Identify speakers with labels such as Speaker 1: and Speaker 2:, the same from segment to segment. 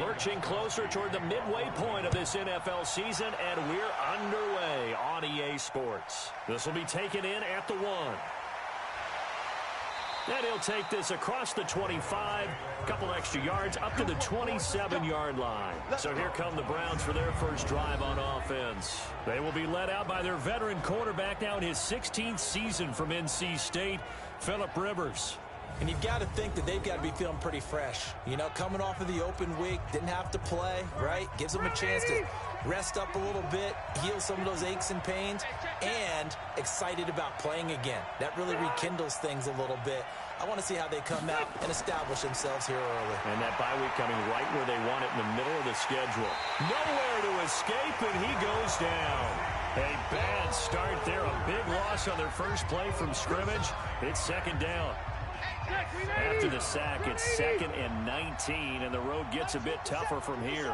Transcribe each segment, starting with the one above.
Speaker 1: Lurching closer toward the midway point of this NFL season, and we're underway on EA Sports. This will be taken in at the 1. And he'll take this across the 25, a couple extra yards, up to the 27-yard line. So here come the Browns for their first drive on offense. They will be led out by their veteran quarterback now in his 16th season from NC State, Phillip Rivers.
Speaker 2: And you've got to think that they've got to be feeling pretty fresh. You know, coming off of the open week, didn't have to play, right? Gives them a chance to rest up a little bit, heal some of those aches and pains, and excited about playing again. That really rekindles things a little bit. I want to see how they come out and establish themselves here early.
Speaker 1: And that bye week coming right where they want it in the middle of the schedule. Nowhere to escape, and he goes down. A bad start there, a big loss on their first play from scrimmage. It's second down. After the sack, it's 2nd and 19, and the road gets a bit tougher from here.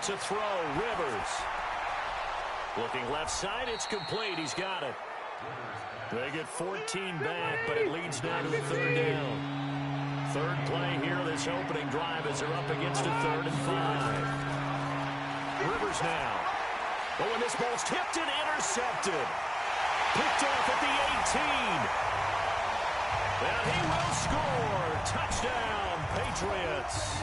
Speaker 1: To throw, Rivers. Looking left side, it's complete. He's got it. They get 14 back, but it leads now to the 3rd down. Third play here, this opening drive as they're up against a 3rd and 5. Rivers now. Oh, and this ball's tipped and intercepted. Picked off at the 18. And he will score. Touchdown, Patriots.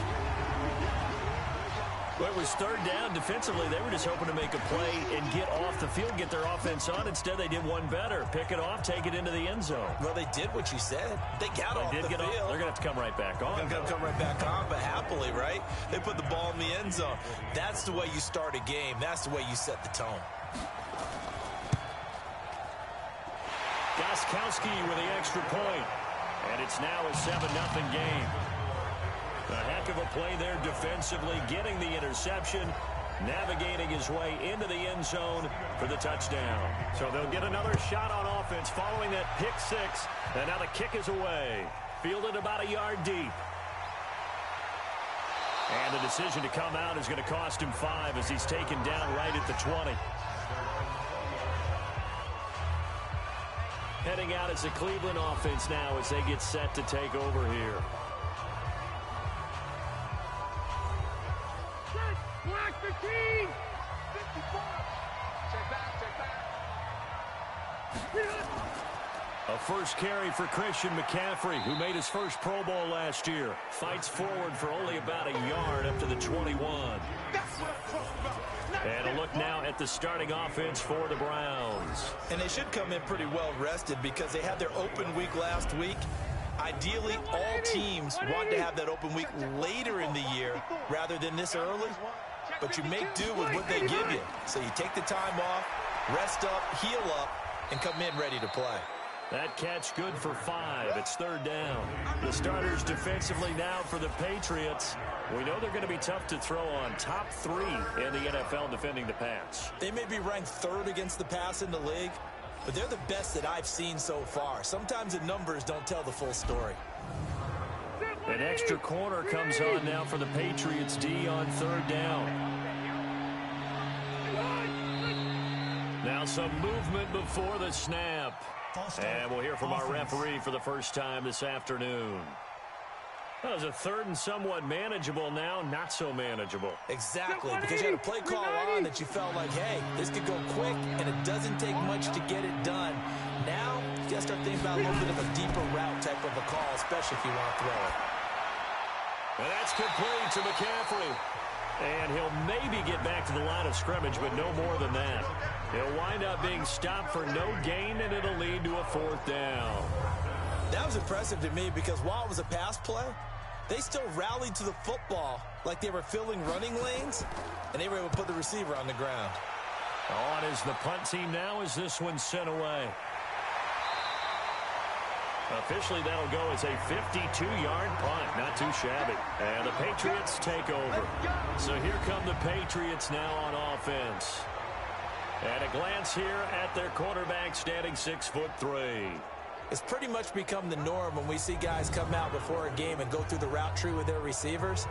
Speaker 1: Well, it was 3rd down. Defensively, they were just hoping to make a play and get off the field, get their offense on. Instead, they did one better. Pick it off, take it into the end zone.
Speaker 2: Well, they did what you said. They got off the field.
Speaker 1: They're going to have to come right back on.
Speaker 2: They're going to come right back on, but happily, right? They put the ball in the end zone. That's the way you start a game. That's the way you set the tone.
Speaker 1: Gostkowski with the extra point. And it's now a 7-0 game. A heck of a play there defensively, getting the interception, navigating his way into the end zone for the touchdown. So they'll get another shot on offense following that pick 6. And now the kick is away. Fielded about a yard deep. And the decision to come out is going to cost him 5 as he's taken down right at the 20. Heading out as the Cleveland offense now as they get set to take over here. A first carry for Christian McCaffrey, who made his first Pro Bowl last year. Fights forward for only about a yard up to the 21. And a look now at the starting offense for the Browns.
Speaker 2: And they should come in pretty well rested because they had their open week last week. Ideally, all teams want to have that open week later in the year rather than this early. But you make do with what they give you. So you take the time off, rest up, heal up, and come in ready to play.
Speaker 1: That catch good for 5. It's 3rd down. The starters defensively now for the Patriots. We know they're going to be tough to throw on. Top 3 in the NFL defending the pass.
Speaker 2: They may be ranked 3rd against the pass in the league, but they're the best that I've seen so far. Sometimes the numbers don't tell the full story.
Speaker 1: An extra corner comes on now for the Patriots D on 3rd down. Now some movement before the snap. And we'll hear from our referee for the first time this afternoon. That was a 3rd and somewhat manageable, now not so manageable.
Speaker 2: Exactly, because you had a play call on that you felt like, hey, this could go quick, and it doesn't take much to get it done. Now, you got to start thinking about a little bit of a deeper route type of a call, especially if you want to throw it.
Speaker 1: And that's complete to McCaffrey. And he'll maybe get back to the line of scrimmage, but no more than that. He'll wind up being stopped for no gain, and it'll lead to a 4th down.
Speaker 2: That was impressive to me because while it was a pass play, they still rallied to the football like they were filling running lanes, and they were able to put the receiver on the ground.
Speaker 1: On is the punt team now as this one's sent away. Officially, that'll go as a 52-yard punt. Not too shabby. And the Patriots take over. So here come the Patriots now on offense. And a glance here at their quarterback standing 6'3".
Speaker 2: It's pretty much become the norm when we see guys come out before a game and go through the route tree with their receivers.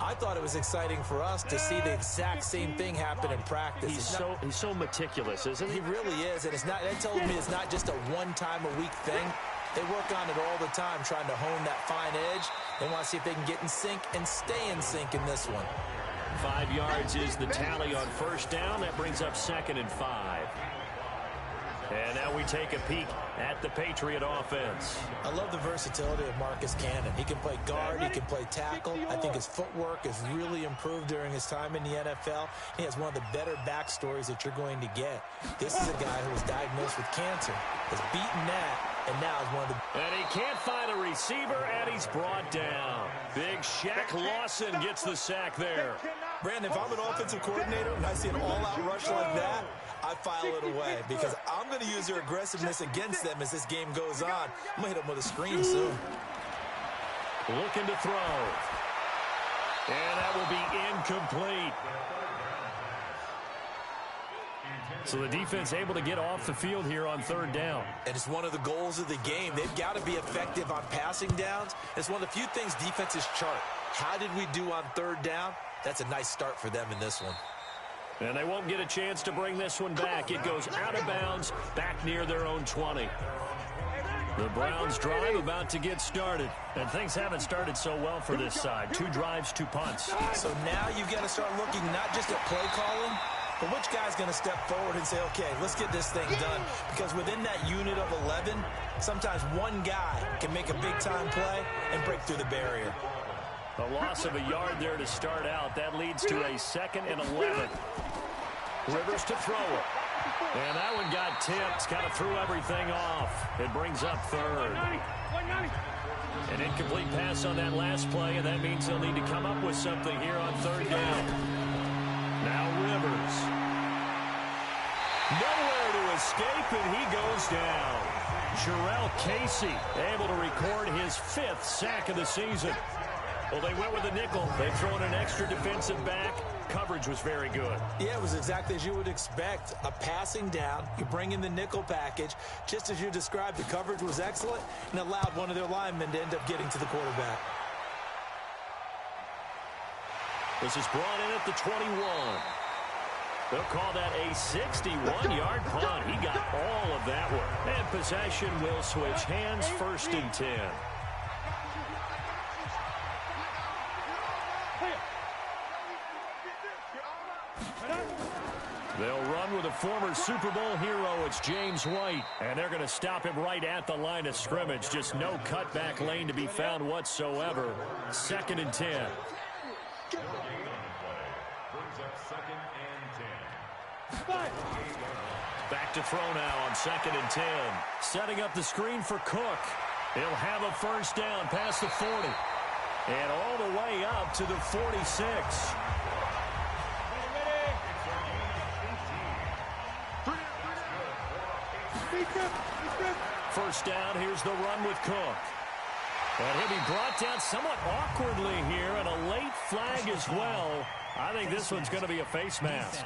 Speaker 2: I thought it was exciting for us to see the exact same thing happen in practice.
Speaker 1: He's so meticulous, isn't he?
Speaker 2: He really is, and that tells me it's not just a one-time-a-week thing. They work on it all the time, trying to hone that fine edge. They want to see if they can get in sync and stay in sync in this one.
Speaker 1: 5 yards is the tally on first down. That brings up 2nd and 5. And now we take a peek at the Patriot offense.
Speaker 2: I love the versatility of Marcus Cannon. He can play guard, he can play tackle. I think his footwork has really improved during his time in the NFL. He has one of the better backstories that you're going to get. This is a guy who was diagnosed with cancer, has beaten that, and now is one of the...
Speaker 1: And he can't find a receiver, and he's brought down. Big Shaq Lawson gets the sack there.
Speaker 2: Brandon, if I'm an offensive coordinator and I see an all-out rush like that, I file it away because I'm going to use their aggressiveness against them as this game goes on. I'm going to hit them with a screen soon.
Speaker 1: Looking to throw. And that will be incomplete. So the defense able to get off the field here on 3rd down.
Speaker 2: And it's one of the goals of the game. They've got to be effective on passing downs. It's one of the few things defenses chart. How did we do on 3rd down? That's a nice start for them in this one.
Speaker 1: And they won't get a chance to bring this one back. It goes out of bounds, back near their own 20. The Browns drive about to get started. And things haven't started so well for this side. 2 drives, 2 punts.
Speaker 2: So now you've got to start looking not just at play calling, but which guy's going to step forward and say, okay, let's get this thing done. Because within that unit of 11, sometimes one guy can make a big-time play and break through the barrier.
Speaker 1: A loss of a yard there to start out. That leads to a 2nd and 11. Rivers to throw it. And that one got tipped. Kind of threw everything off. It brings up 3rd. An incomplete pass on that last play, and that means they'll need to come up with something here on 3rd down. Now Rivers. Nowhere to escape, and he goes down. Jarrell Casey able to record his 5th sack of the season. Well, they went with a nickel. They've thrown an extra defensive back. Coverage was very good.
Speaker 2: Yeah, it was exactly as you would expect. A passing down. You bring in the nickel package. Just as you described, the coverage was excellent and allowed one of their linemen to end up getting to the quarterback.
Speaker 1: This is brought in at the 21. They'll call that a 61-yard punt. He got all of that one. And possession will switch hands, 1st and 10. They'll run with a former Super Bowl hero. It's James White. And they're going to stop him right at the line of scrimmage. Just no cutback lane to be found whatsoever. 2nd and 10. Back to throw now on 2nd and 10. Setting up the screen for Cook. He'll have a 1st down past the 40. And all the way up to the 46. First down, here's the run with Cook. And he'll be brought down somewhat awkwardly here, and a late flag as well. I think this one's going to be a face mask.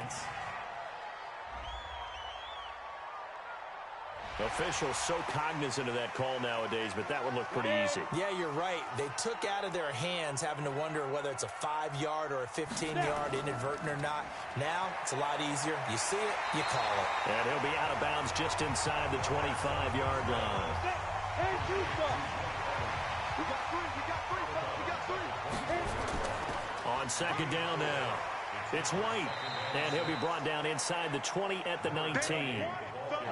Speaker 1: Officials so cognizant of that call nowadays, but that one looked pretty easy.
Speaker 2: Yeah, you're right. They took out of their hands having to wonder whether it's a 5-yard or a 15-yard inadvertent or not. Now, it's a lot easier. You see it, you call it.
Speaker 1: And he'll be out of bounds just inside the 25-yard line. On 2nd down now, it's White. And he'll be brought down inside the 20 at the 19.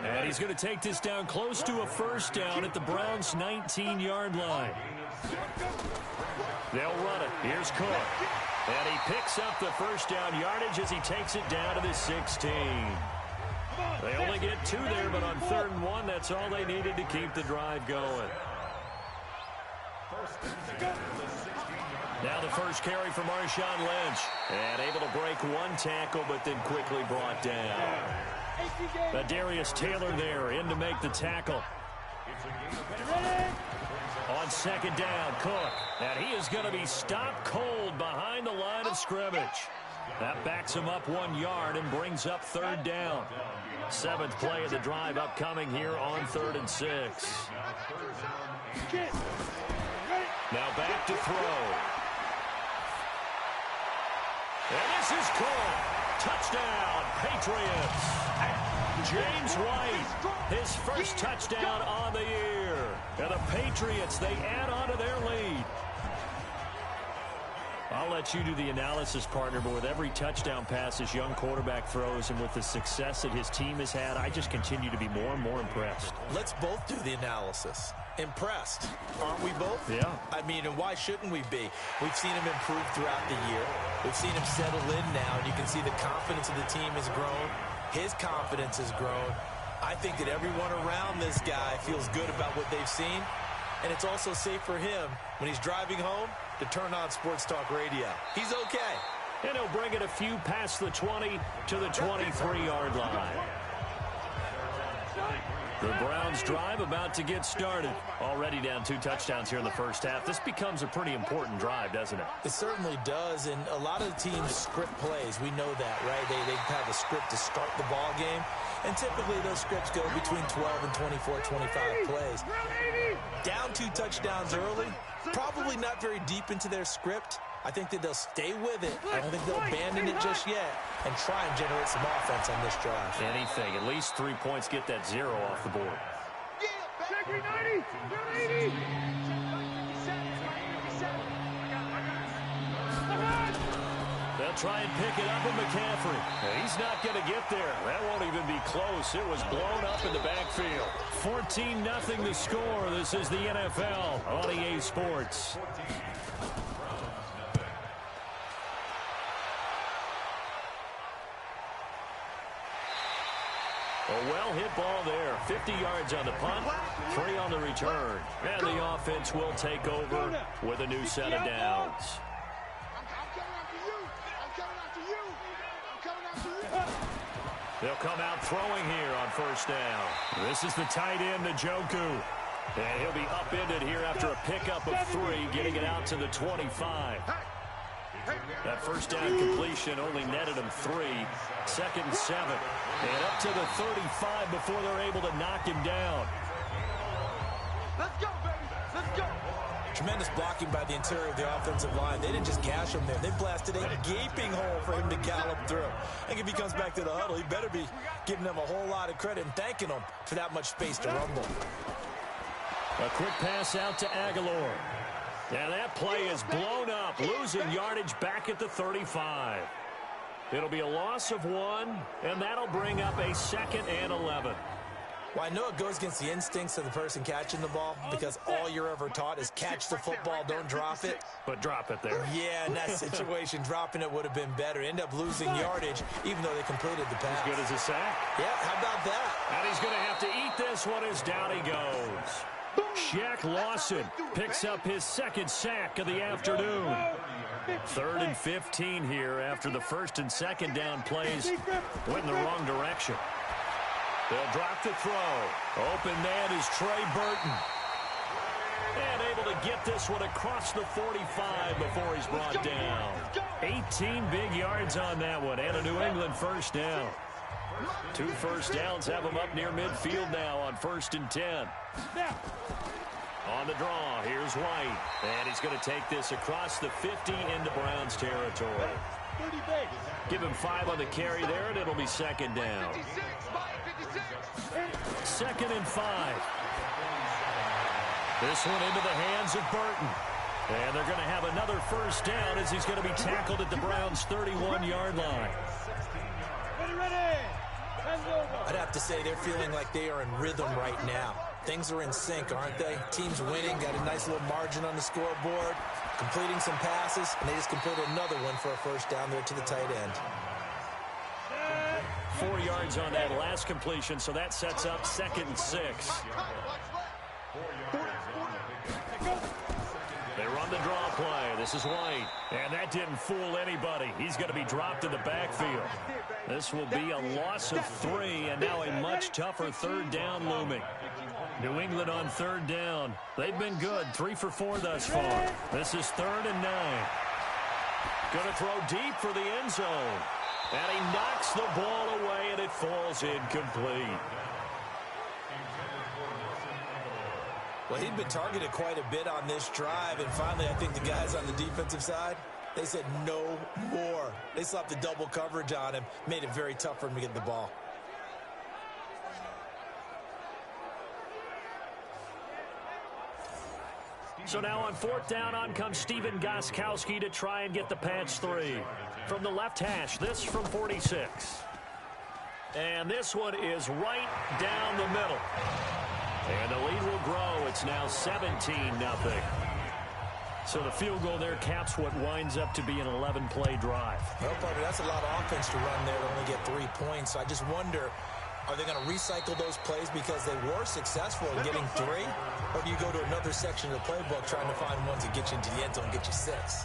Speaker 1: And he's going to take this down close to a 1st down at the Browns' 19-yard line. They'll run it. Here's Cook. And he picks up the 1st down yardage as he takes it down to the 16. They only get 2 there, but on 3rd and 1, that's all they needed to keep the drive going. Now the first carry for Marshawn Lynch. And able to break 1 tackle, but then quickly brought down. Darius Taylor there in to make the tackle. On 2nd down, Cook. And he is going to be stopped cold behind the line of scrimmage. That backs him up 1 yard and brings up 3rd down. 7th play of the drive upcoming here on 3rd and 6. Now back to throw. And this is caught. Touchdown, Patriots. Patriots. James White, his first touchdown on the year. And the Patriots, they add on to their lead. I'll let you do the analysis, partner, but with every touchdown pass this young quarterback throws and with the success that his team has had, I just continue to be more and more impressed.
Speaker 2: Let's both do the analysis. Impressed, aren't we both?
Speaker 1: Yeah.
Speaker 2: I mean, and why shouldn't we be? We've seen him improve throughout the year. We've seen him settle in now, and you can see the confidence of the team has grown. His confidence has grown. I think that everyone around this guy feels good about what they've seen, and it's also safe for him when he's driving home to turn on Sports Talk Radio. He's okay.
Speaker 1: And he'll bring it a few past the 20 to the 23-yard line. The Browns drive about to get started. Already down 2 touchdowns here in the first half. This becomes a pretty important drive, doesn't it?
Speaker 2: It certainly does, and a lot of the teams script plays. We know that, right? They have a script to start the ball game, and typically those scripts go between 12 and 24, 25 plays. Down 2 touchdowns early, probably not very deep into their script. I think that they'll stay with it. I don't think they'll abandon it just yet and try and generate some offense on this drive.
Speaker 1: Anything. At least 3 points, get that 0 off the board. They'll try and pick it up with McCaffrey. He's not going to get there. That won't even be close. It was blown up in the backfield. 14-0 the score. This is the NFL on EA Sports. A well-hit ball there. 50 yards on the punt, 3 on the return. And the offense will take over with a new set of downs. They'll come out throwing here on first down. This is the tight end, Njoku. And he'll be upended here after a pickup of 3, getting it out to the 25. That first down completion only netted him 3. 2nd and 7. And up to the 35 before they're able to knock him down.
Speaker 3: Let's go, baby. Let's go.
Speaker 2: Tremendous blocking by the interior of the offensive line. They didn't just gash him there. They blasted a gaping hole for him to gallop through. I think if he comes back to the huddle, he better be giving them a whole lot of credit and thanking them for that much space to rumble.
Speaker 1: A quick pass out to Aguilar. And that play is blown up, losing yardage back at the 35. It'll be a loss of 1, and that'll bring up a 2nd and 11.
Speaker 2: Well, I know it goes against the instincts of the person catching the ball because all you're ever taught is catch the football, don't drop it.
Speaker 1: But drop it there.
Speaker 2: Yeah, in that situation, dropping it would have been better. End up losing yardage, even though they completed the pass.
Speaker 1: As good as a sack.
Speaker 2: Yeah, how about that?
Speaker 1: And he's going to have to eat this one as down he goes. Shaq Lawson picks up his 2nd sack of the afternoon. 3rd and 15 here after the 1st and 2nd down plays went in the wrong direction. They'll drop the throw. Open man is Trey Burton. And able to get this one across the 45 before he's brought down. 18 big yards on that one and a New England first down. 2 first downs have him up near midfield now on 1st and 10. On the draw, here's White. And he's going to take this across the 50 into Browns territory. Give him 5 on the carry there, and it'll be 2nd down. 2nd and 5. This one into the hands of Burton. And they're going to have another first down as he's going to be tackled at the Browns' 31-yard line.
Speaker 2: I'd have to say they're feeling like they are in rhythm right now. Things are in sync, aren't they? Team's winning, got a nice little margin on the scoreboard, completing some passes, and they just completed another one for a first down there to the tight end.
Speaker 1: 4 yards on that last completion, so that sets up 2nd and 6. They run the draw play. This is White. And that didn't fool anybody. He's going to be dropped in the backfield. This will be a loss of 3, and now a much tougher 3rd down looming. New England on 3rd down. They've been good. 3 for 4 thus far. This is 3rd and 9. Going to throw deep for the end zone. And he knocks the ball away, and it falls incomplete.
Speaker 2: Well, he'd been targeted quite a bit on this drive, and finally I think the guys on the defensive side They said no more. They slapped the double coverage on him, made it very tough for him to get the ball.
Speaker 1: So now on 4th down, on comes Stephen Gostkowski to try and get the Pats 3. From the left hash, this from 46. And this one is right down the middle. And the lead will grow. It's now 17-0. So the field goal there caps what winds up to be an 11-play drive.
Speaker 2: Well, partner, that's a lot of offense to run there to only get 3 points. So I just wonder, are they going to recycle those plays because they were successful in getting 3? Or do you go to another section of the playbook trying to find ones that get you into the end zone and get you 6?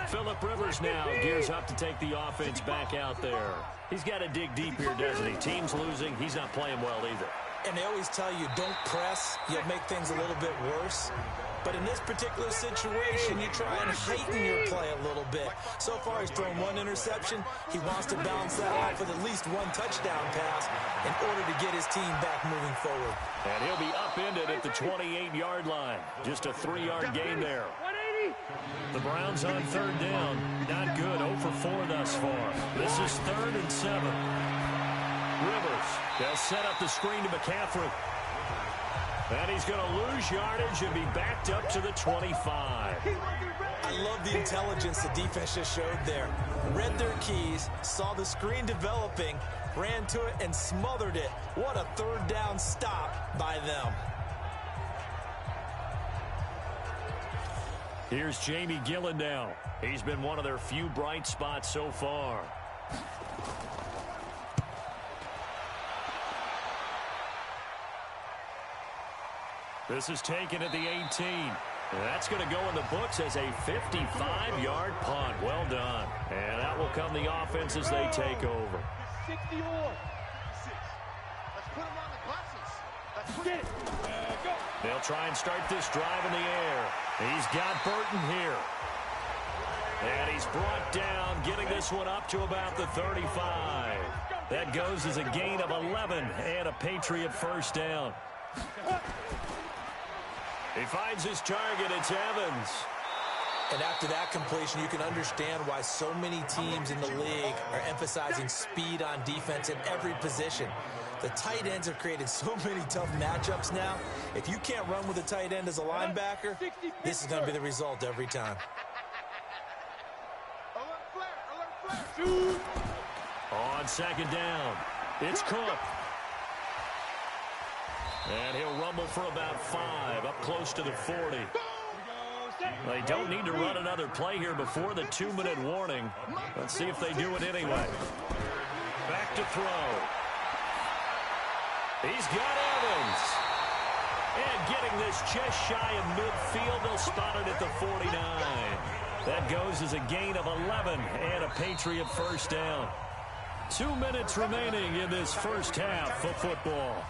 Speaker 1: Phillip Rivers now gears up to take the offense back out there. He's got to dig deep here, doesn't he? Team's losing. He's not playing well either.
Speaker 2: And they always tell you, don't press. You'll make things a little bit worse. But in this particular situation, you try and heighten your play a little bit. So far, he's thrown 1 interception. He wants to bounce that off with at least 1 touchdown pass in order to get his team back moving forward.
Speaker 1: And he'll be upended at the 28-yard line. Just a 3-yard gain there. The Browns on 3rd down. Not good. 0 for 4 thus far. This is 3rd and 7. Rivers, they'll set up the screen to McCaffrey. And he's going to lose yardage and be backed up to the 25.
Speaker 2: I love the intelligence the defense just showed there. Read their keys, saw the screen developing, ran to it, and smothered it. What a 3rd down stop by them.
Speaker 1: Here's Jamie Gillen now. He's been one of their few bright spots so far. This is taken at the 18. That's going to go in the books as a 55-yard punt. Well done. And that will come the offense as they take over.
Speaker 3: 60 on. Let's put him on the glasses. Let's put it. Go.
Speaker 1: They'll try and start this drive in the air. He's got Burton here. And he's brought down, getting this one up to about the 35. That goes as a gain of 11 and a Patriot 1st down. He finds his target. It's Evans.
Speaker 2: And after that completion, you can understand why so many teams in the league are emphasizing speed on defense in every position. The tight ends have created so many tough matchups now. If you can't run with a tight end as a linebacker, this is going to be the result every time.
Speaker 1: On 2nd down, it's Cook. And he'll rumble for about 5, up close to the 40. They don't need to run another play here before the 2-minute warning. Let's see if they do it anyway. Back to throw. He's got Evans. And getting this just shy of midfield, they'll spot it at the 49. That goes as a gain of 11 and a Patriot 1st down. 2 minutes remaining in this first half of football.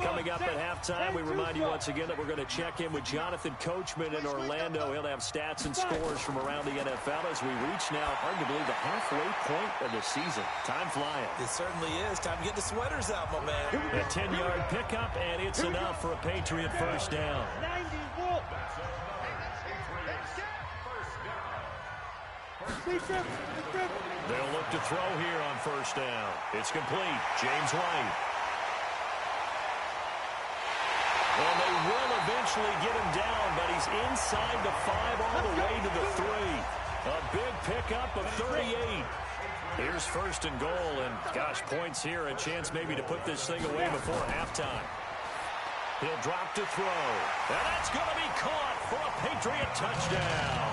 Speaker 1: Coming up at halftime, we remind you once again that we're going to check in with Jonathan Coachman in Orlando. He'll have stats and scores from around the NFL as we reach now, hard to believe, the halfway point of the season. Time flying.
Speaker 2: It certainly is. Time to get the sweaters out, my man.
Speaker 1: A 10-yard pickup, and it's enough for a Patriot 1st down. They'll look to throw here on 1st down. It's complete. James White. And they will eventually get him down, but he's inside the 5 all the way to the 3. A big pickup of 38. Here's 1st and goal, and gosh, points here, a chance maybe to put this thing away before halftime. He'll drop to throw. And that's going to be caught for a Patriot touchdown.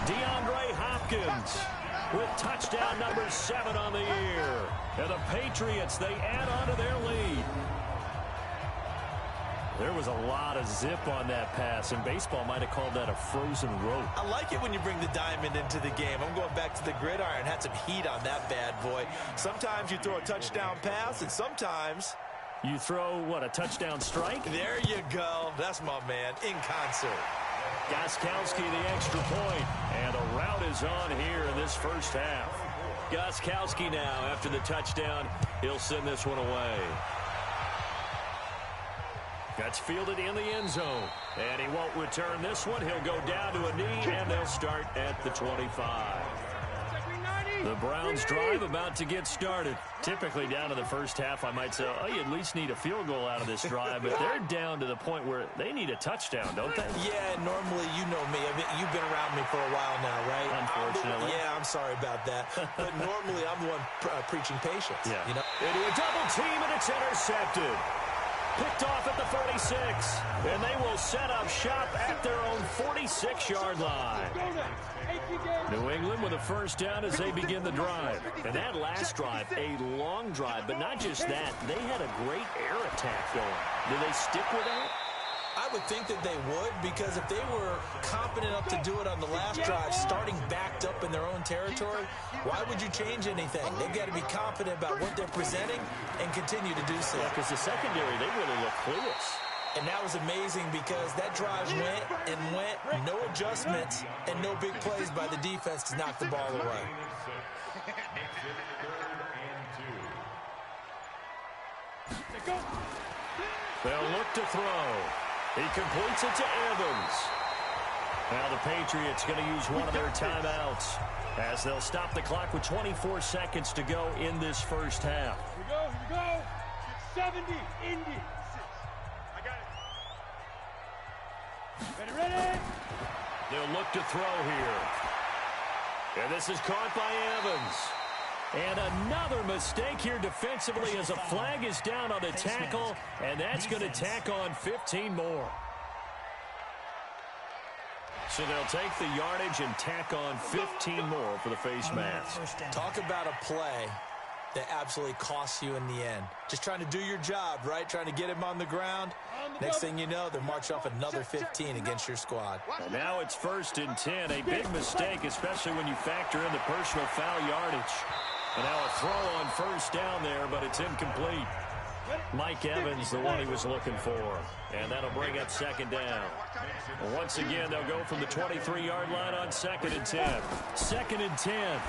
Speaker 1: DeAndre Hopkins with touchdown number 7 on the year. And the Patriots, they add on to their lead. There was a lot of zip on that pass, and baseball might have called that a frozen rope.
Speaker 2: I like it when you bring the diamond into the game. I'm going back to the gridiron. Had some heat on that bad boy. Sometimes you throw a touchdown pass, and sometimes
Speaker 1: you throw, what, a touchdown strike?
Speaker 2: There you go. That's my man, in concert.
Speaker 1: Gostkowski the extra point, and the route is on here in this first half. Gostkowski now, after the touchdown, he'll send this one away. That's fielded in the end zone. And he won't return this one. He'll go down to a knee, and they'll start at the 25. The Browns drive about to get started. Typically down to the first half, I might say, oh, you at least need a field goal out of this drive, but they're down to the point where they need a touchdown, don't they?
Speaker 2: Yeah, normally, you know me. You've been around me for a while now, right?
Speaker 1: Unfortunately.
Speaker 2: I'm sorry about that. But normally, I'm the one preaching patience.
Speaker 1: Yeah.
Speaker 2: You know?
Speaker 1: Into a double team, and it's intercepted. Picked off at the 46, and they will set up shop at their own 46-yard line. New England with a first down as they begin the drive. And that last drive, a long drive, but not just that. They had a great air attack going. Do they stick with that?
Speaker 2: I would think that they would, because if they were competent enough to do it on the last drive, starting backed up in their own territory, why would you change anything? They've got to be confident about what they're presenting and continue to do so.
Speaker 1: Yeah, because the secondary, they really look clueless.
Speaker 2: And that was amazing because that drive went and went, no adjustments, and no big plays by the defense to knock the ball away.
Speaker 1: They'll look to throw. He completes it to Evans. Now the Patriots going to use one of their timeouts as they'll stop the clock with 24 seconds to go in this first half.
Speaker 3: Here we go. 70, Indy. I got it. Ready?
Speaker 1: They'll look to throw here. And this is caught by Evans. And another mistake here defensively as a flag is down on the tackle, and that's going to tack on 15 more. So they'll take the yardage and tack on 15 more for the face mask.
Speaker 2: Talk about a play that absolutely costs you in the end. Just trying to do your job, right? Trying to get him on the ground. Next thing you know, they're marching off another 15 against your squad.
Speaker 1: And now it's 1st and 10. A big mistake, especially when you factor in the personal foul yardage. And now a throw on first down there, but it's incomplete. Mike Evans, the one he was looking for. And that'll bring up 2nd down. Once again, they'll go from the 23-yard line on 2nd and 10. 2nd and 10.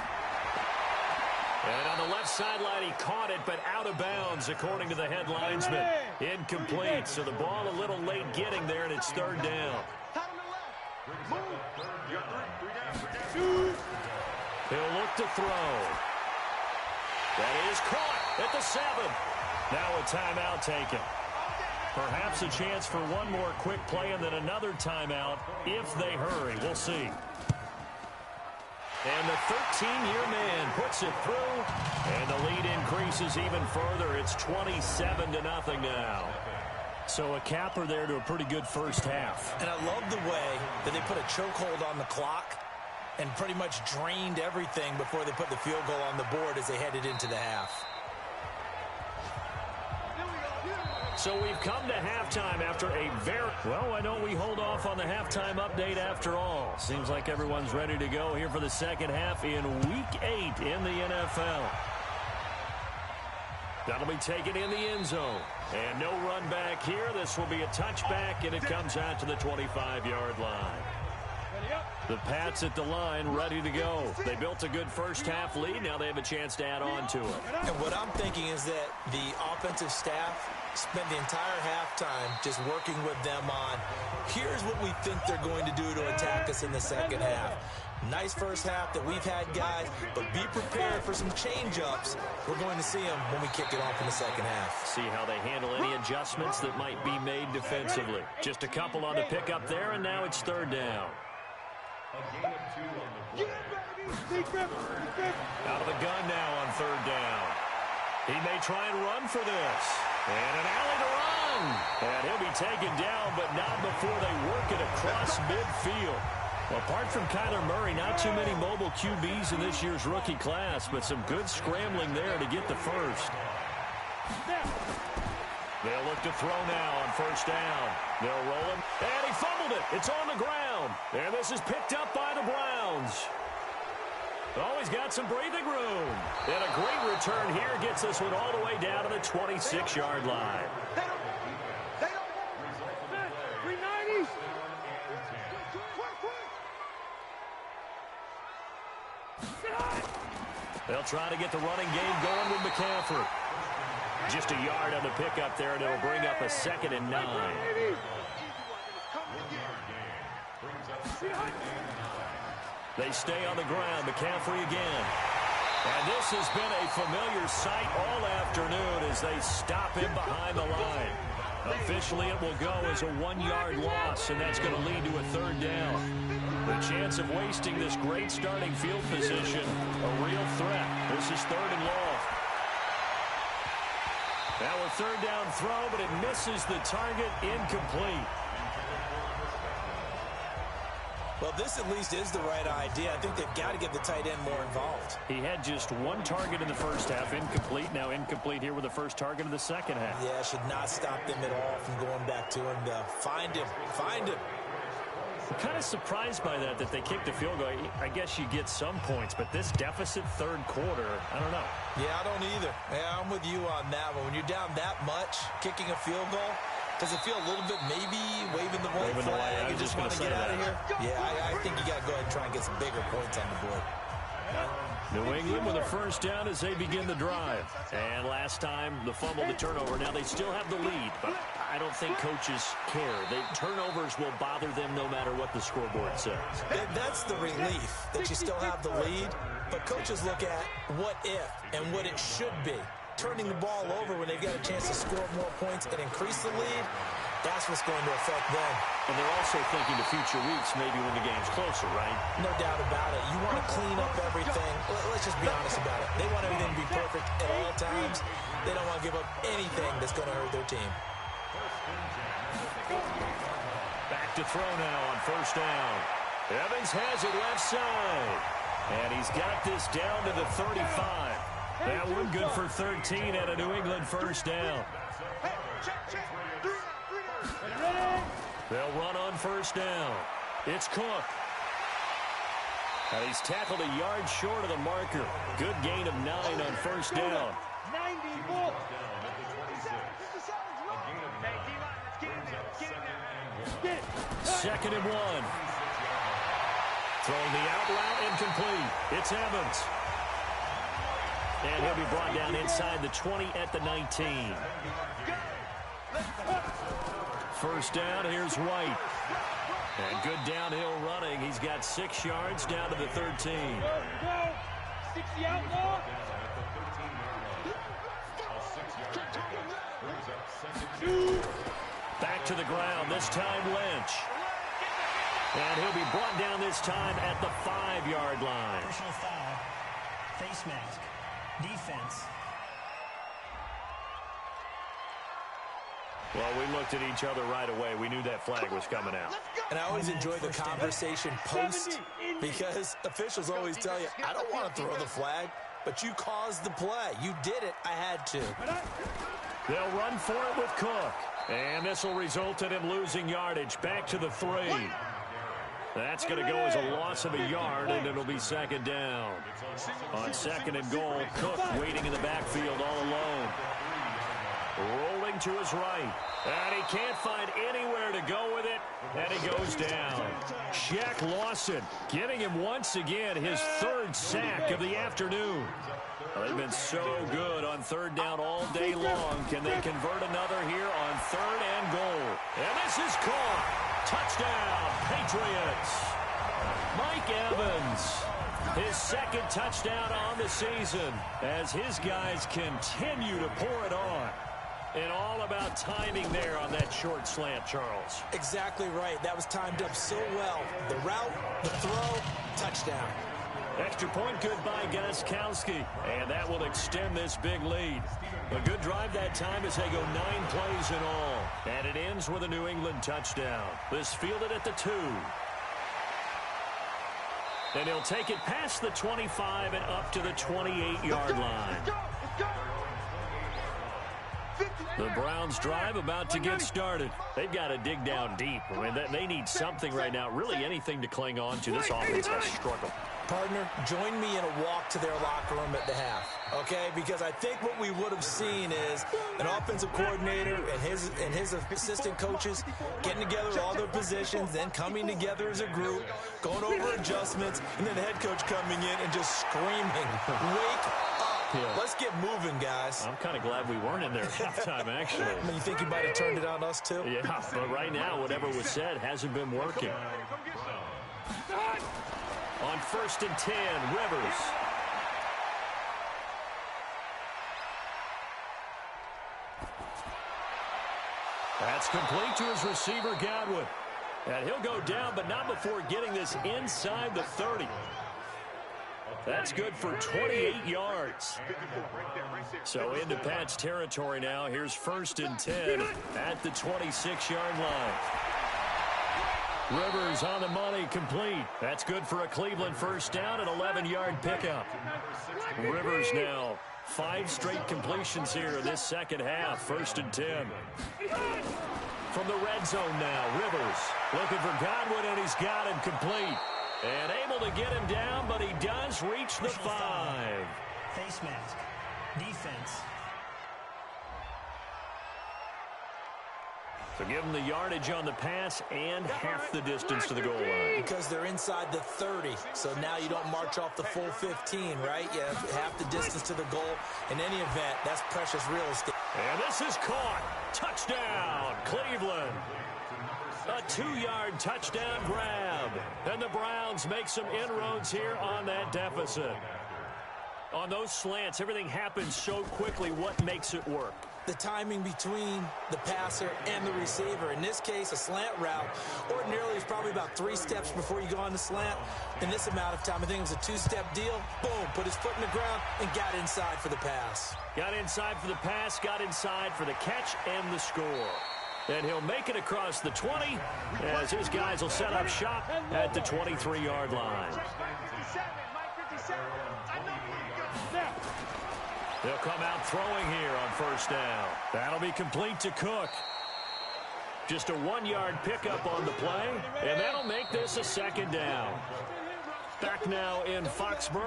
Speaker 1: And on the left sideline, he caught it, but out of bounds, according to the head linesman. Incomplete, so the ball a little late getting there, and it's 3rd down. He'll look to throw. That is caught at the 7. Now a timeout taken. Perhaps a chance for one more quick play and then another timeout if they hurry. We'll see. And the 13-year man puts it through, and the lead increases even further. It's 27-0 now. So a capper there to a pretty good first half.
Speaker 2: And I love the way that they put a chokehold on the clock and pretty much drained everything before they put the field goal on the board as they headed into the half.
Speaker 1: So we've come to halftime after a very... Well, why don't we hold off on the halftime update after all? Seems like everyone's ready to go here for the second half in Week 8 in the NFL. That'll be taken in the end zone. And no run back here. This will be a touchback, and it comes out to the 25-yard line. The Pats at the line, ready to go. They built a good first-half lead. Now they have a chance to add on to it.
Speaker 2: And what I'm thinking is that the offensive staff spent the entire halftime just working with them on, here's what we think they're going to do to attack us in the second half. Nice first half that we've had, guys, but be prepared for some change-ups. We're going to see them when we kick it off in the second half.
Speaker 1: See how they handle any adjustments that might be made defensively. Just a couple on the pickup there, and now it's 3rd down. Out of the gun now on 3rd down. He may try and run for this. And an alley to run. And he'll be taken down, but not before they work it across midfield. Apart from Kyler Murray, not too many mobile QBs in this year's rookie class, but some good scrambling there to get the first. They'll look to throw now on 1st down. They'll roll him. And he fumbled it. It's on the ground. And this is picked up by the Browns. Oh, he's got some breathing room. And a great return here gets this one all the way down to the 26-yard line. They'll try to get the running game going with McCaffrey. Just a yard on the pickup there, and it'll bring up a 2nd and 9. They stay on the ground. McCaffrey again. And this has been a familiar sight all afternoon as they stop him behind the line. Officially, it will go as a 1-yard loss, and that's going to lead to a third down. The chance of wasting this great starting field position, a real threat. This is 3rd and long. Now a third down throw, but it misses the target, incomplete.
Speaker 2: Well, this at least is the right idea. I think they've got to get the tight end more involved.
Speaker 1: He had just 1 target in the first half, incomplete. Now incomplete here with the first target of the second half.
Speaker 2: Yeah, should not stop them at all from going back to him. Find him.
Speaker 1: I'm kind of surprised by that they kicked a field goal. I guess you get some points, but this deficit third quarter, I don't know.
Speaker 2: Yeah, I don't either. Yeah, I'm with you on that one. When you're down that much, kicking a field goal, does it feel a little bit maybe waving the white flag and just want to get out of here? Yeah, I think you got to go ahead and try and get some bigger points on the board.
Speaker 1: New England with a first down as they begin the drive. And last time, the fumble, the turnover. Now they still have the lead, but I don't think coaches care. Turnovers will bother them no matter what the scoreboard says.
Speaker 2: That's the relief, that you still have the lead. But coaches look at what if and what it should be. Turning the ball over when they've got a chance to score more points and increase the lead, that's what's going to affect them.
Speaker 1: And they're also thinking to future weeks, maybe when the game's closer, right?
Speaker 2: No doubt about it. You want to clean up everything. Let's just be honest about it. They want everything to be perfect at all times. They don't want to give up anything that's going to hurt their team.
Speaker 1: Back to throw now on first down. Evans has it left side. And he's got this down to the 35. That one good for 13 at a New England first down. They'll run on first down. It's Cook. He's tackled a yard short of the marker. Good gain of 9 on first down.
Speaker 3: 94.
Speaker 1: Second and 1. Throwing the out route, incomplete. It's Evans. And he'll be brought down inside the 20 at the 19. First down, here's White. And good downhill running. He's got 6 yards down to the 13.
Speaker 3: 60 outlaw.
Speaker 1: Back to the ground, this time Lynch. And he'll be brought down this time at the 5-yard line.
Speaker 4: Personal foul, face mask, defense.
Speaker 1: Well, we looked at each other right away. We knew that flag was coming out.
Speaker 2: And I always enjoy the conversation post because officials always tell you, I don't want to throw the flag, but you caused the play. You did it. I had to.
Speaker 1: They'll run for it with Cook. And this will result in him losing yardage. Back to the 3. That's going to go as a loss of a yard, and it'll be second down. On second and goal, Cook waiting in the backfield all alone. Rolling to his right. And he can't find anywhere to go with it. And he goes down. Shaq Lawson getting him once again his 3rd sack of the afternoon. Well, they've been so good on third down all day long. Can they convert another here on 3rd and goal? And this is caught. Touchdown, Patriots. Mike Evans, his 2nd touchdown on the season as his guys continue to pour it on. And all about timing there on that short slant, Charles.
Speaker 2: Exactly right. That was timed up so well. The route, the throw, touchdown.
Speaker 1: Extra point good by Gostkowski. And that will extend this big lead. A good drive that time as they go 9 plays in all. And it ends with a New England touchdown. This fielded at the 2. And he'll take it past the 25 and up to the 28-yard line. The Browns drive about to get started. They've got to dig down deep. I mean, they need something right now, really anything to cling on to. This offense has struggled.
Speaker 2: Partner, join me in a walk to their locker room at the half, okay? Because I think what we would have seen is an offensive coordinator and his assistant coaches getting together all their positions, then coming together as a group, going over adjustments, and then the head coach coming in and just screaming, wake up. Yeah. Let's get moving, guys.
Speaker 1: I'm kind of glad we weren't in there at halftime, actually.
Speaker 2: I mean, you think he might have turned it on us, too?
Speaker 1: Yeah, but right now, whatever was said hasn't been working. On 1st and 10, Rivers. That's complete to his receiver, Godwin. And he'll go down, but not before getting this inside the 30. That's good for 28 yards. So into Pat's territory now. Here's 1st and 10 at the 26-yard line. Rivers on the money, complete. That's good for a Cleveland first down, an 11-yard pickup. Rivers now 5 straight completions here in this second half. 1st and 10. From the red zone now, Rivers looking for Godwin, and he's got him complete. And able to get him down, but he does reach the 5.
Speaker 4: Face mask. Defense.
Speaker 1: So give them the yardage on the pass and half the distance to the goal line.
Speaker 2: Because they're inside the 30, so now you don't march off the full 15, right? You have half the distance to the goal. In any event, that's precious real estate.
Speaker 1: And this is caught. Touchdown, Cleveland. A 2-yard touchdown grab. And the Browns make some inroads here on that deficit. On those slants, everything happens so quickly. What makes it work?
Speaker 2: The timing between the passer and the receiver. In this case, a slant route ordinarily is probably about 3 steps before you go on the slant. In this amount of time, I think it was a 2-step deal. Boom, put his foot in the ground and got inside for the pass.
Speaker 1: Got inside for the pass, got inside for the catch and the score. And he'll make it across the 20 as his guys will set up shop at the 23-yard line. They'll come out throwing here on 1st down. That'll be complete to Cook. Just a 1-yard pickup on the play, and that'll make this a 2nd down. Back now in Foxborough.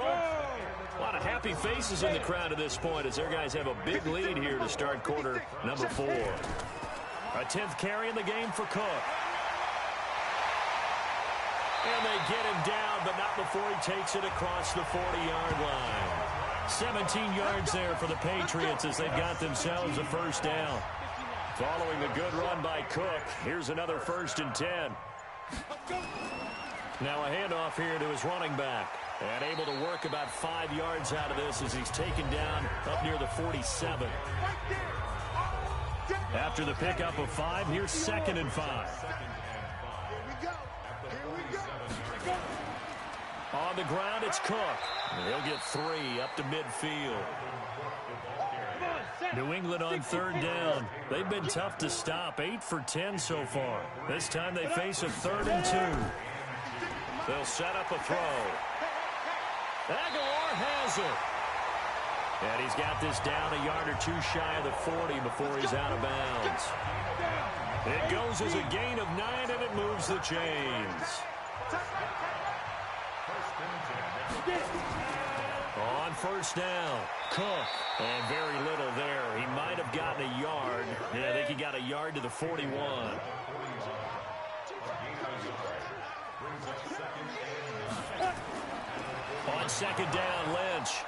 Speaker 1: A lot of happy faces in the crowd at this point as their guys have a big lead here to start quarter number 4. A 10th carry in the game for Cook. And they get him down, but not before he takes it across the 40-yard line. 17 yards there for the Patriots as they've got themselves a 1st down. Following the good run by Cook, here's another 1st and 10. Now a handoff here to his running back. And able to work about 5 yards out of this as he's taken down up near the 47. After the pickup of 5, here's 2nd and 5. On the ground, it's Cook. He'll get 3 up to midfield. New England on 3rd down. They've been tough to stop. 8 for 10 so far. This time they face a 3rd and 2. They'll set up a throw. Aguilar has it. And he's got this down a yard or 2 shy of the 40 before he's out of bounds. It goes as a gain of 9, and it moves the chains. On 1st down, Cook. And very little there. He might have gotten a yard. Yeah, I think he got a yard to the 41. On 2nd down, Lynch.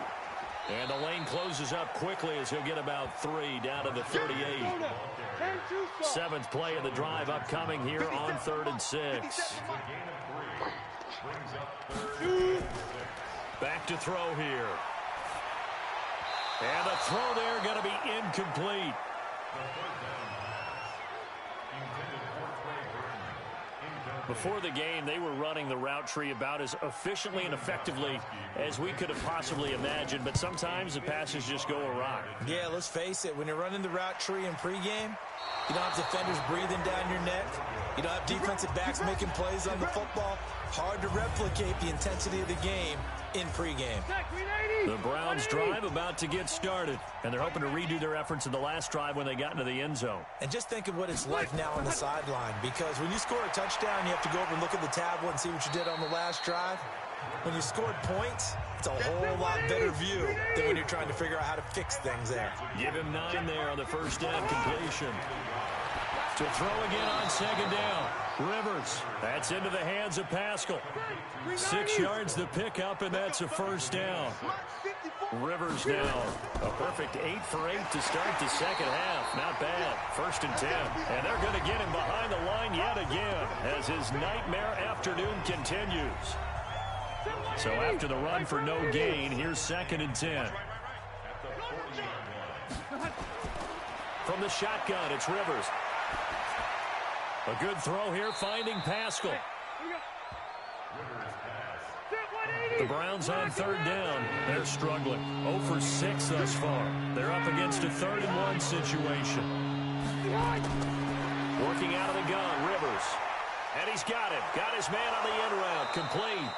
Speaker 1: And the lane closes up quickly as he'll get about 3 down to the 38. 7th play of the drive upcoming here on 3rd and 6. Back to throw here. And the throw there going to be incomplete. Before the game, they were running the route tree about as efficiently and effectively as we could have possibly imagined, but sometimes the passes just go awry.
Speaker 2: Yeah, let's face it. When you're running the route tree in pregame, you don't have defenders breathing down your neck. You don't have defensive backs making plays on the football. Hard to replicate the intensity of the game in pregame.
Speaker 1: The Browns drive about to get started, and they're hoping to redo their efforts in the last drive when they got into the end zone.
Speaker 2: And just think of what it's like now on the sideline, because when you score a touchdown, you have to go over and look at the tablet and see what you did on the last drive. When you scored points, it's a whole lot better view than when you're trying to figure out how to fix things there.
Speaker 1: Give him 9 there on the 1st down completion. To throw again on 2nd down. Rivers. That's into the hands of Pascal. 6 yards the pickup, and that's a 1st down. Rivers now a perfect 8 for 8 to start the second half. Not bad. 1st and 10. And they're going to get him behind the line yet again as his nightmare afternoon continues. So after the run for no gain, here's 2nd and 10. From the shotgun, it's Rivers. A good throw here, finding Pascal. The Browns on 3rd down. They're struggling. 0 for 6 thus far. They're up against a 3rd and 1 situation. Working out of the gun, Rivers. And he's got it. Got his man on the end route. Complete.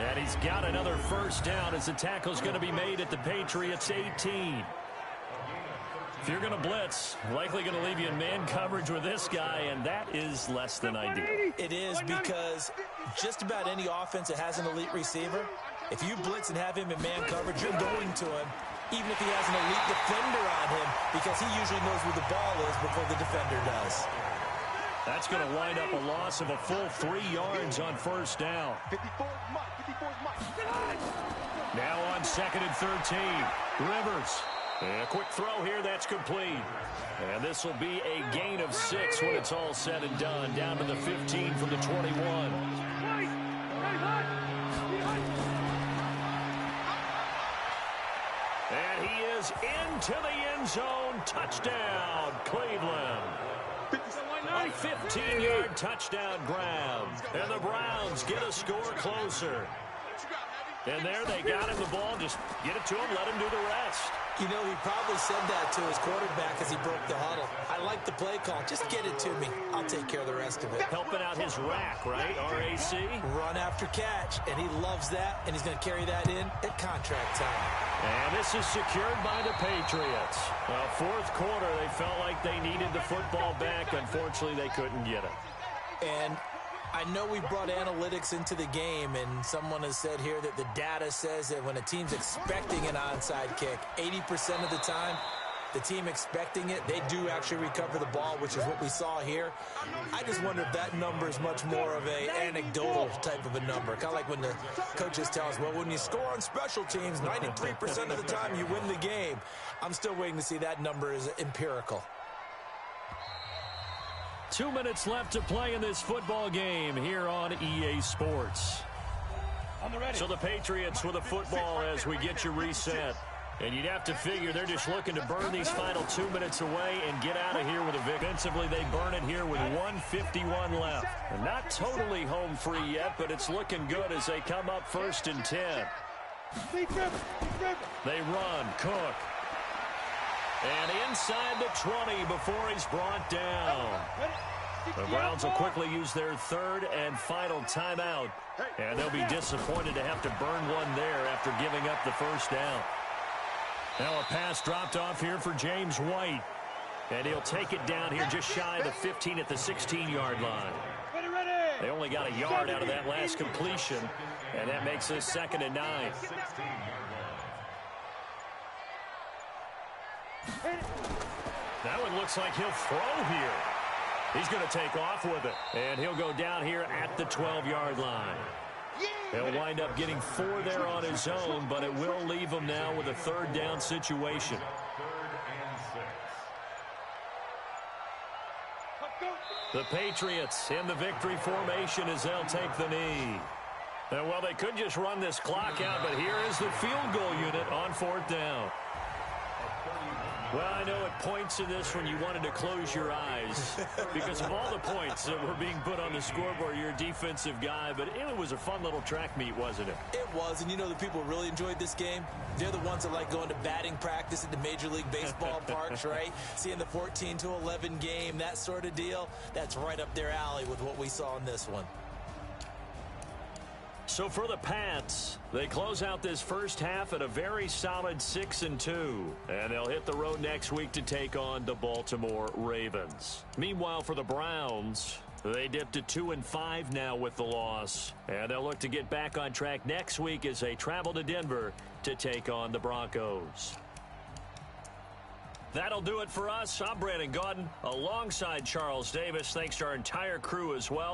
Speaker 1: And he's got another 1st down as the tackle's going to be made at the Patriots' 18. If you're going to blitz, likely going to leave you in man coverage with this guy, and that is less than ideal.
Speaker 2: It is, because just about any offense that has an elite receiver, if you blitz and have him in man coverage, you're going to him, even if he has an elite defender on him, because he usually knows where the ball is before the defender does.
Speaker 1: That's going to wind up a loss of a full 3 yards on 1st down.
Speaker 3: 54 Mike.
Speaker 1: Now on 2nd and 13. Rivers. And a quick throw here, that's complete. And this will be a gain of 6 when it's all said and done. Down to the 15 from the 21. And he is into the end zone. Touchdown, Cleveland. A 15-yard touchdown grab. And the Browns get a score closer. And there they got him the ball. Just get it to him, let him do the rest.
Speaker 2: You know, he probably said that to his quarterback as he broke the huddle. I like the play call. Just get it to me. I'll take care of the rest of it.
Speaker 1: Helping out his rack, right? RAC.
Speaker 2: Run after catch, and he loves that, and he's going to carry that in at contract time.
Speaker 1: And this is secured by the Patriots. Well, 4th quarter, they felt like they needed the football back. Unfortunately, they couldn't get it.
Speaker 2: And I know we brought analytics into the game, and someone has said here that the data says that when a team's expecting an onside kick, 80% of the time, the team expecting it, they do actually recover the ball, which is what we saw here. I just wonder if that number is much more of an anecdotal type of a number. Kind of like when the coaches tell us, well, when you score on special teams, 93% of the time you win the game. I'm still waiting to see that number is empirical.
Speaker 1: 2 minutes left to play in this football game here on EA Sports. So the Patriots with a football as we get you reset. And you'd have to figure they're just looking to burn these final 2 minutes away and get out of here with a victory. Defensively, they burn it here with 1:51 left. And not totally home free yet, but it's looking good as they come up 1st and 10. They run. Cook. And inside the 20 before he's brought down. The Browns will quickly use their 3rd and final timeout. And they'll be disappointed to have to burn one there after giving up the 1st down. Now a pass dropped off here for James White. And he'll take it down here just shy of the 15 at the 16-yard line. They only got a yard out of that last completion. And that makes this 2nd and 9. That one looks like he'll throw here. He's going to take off with it. And he'll go down here at the 12-yard line. He'll wind up getting 4 there on his own, but it will leave him now with a 3rd down situation. The Patriots in the victory formation as they'll take the knee. And, well, they could just run this clock out, but here is the field goal unit on 4th down. Well, I know it points to this when you wanted to close your eyes because of all the points that were being put on the scoreboard. You're a defensive guy, but it was a fun little track meet, wasn't it?
Speaker 2: It was, and you know the people who really enjoyed this game? They're the ones that like going to batting practice at the Major League Baseball parks, right? Seeing the 14-11 game, that sort of deal. That's right up their alley with what we saw in this one.
Speaker 1: So for the Pats, they close out this first half at a very solid 6-2. And they'll hit the road next week to take on the Baltimore Ravens. Meanwhile, for the Browns, they dipped to 2-5 now with the loss. And they'll look to get back on track next week as they travel to Denver to take on the Broncos. That'll do it for us. I'm Brandon Gaudin alongside Charles Davis. Thanks to our entire crew as well.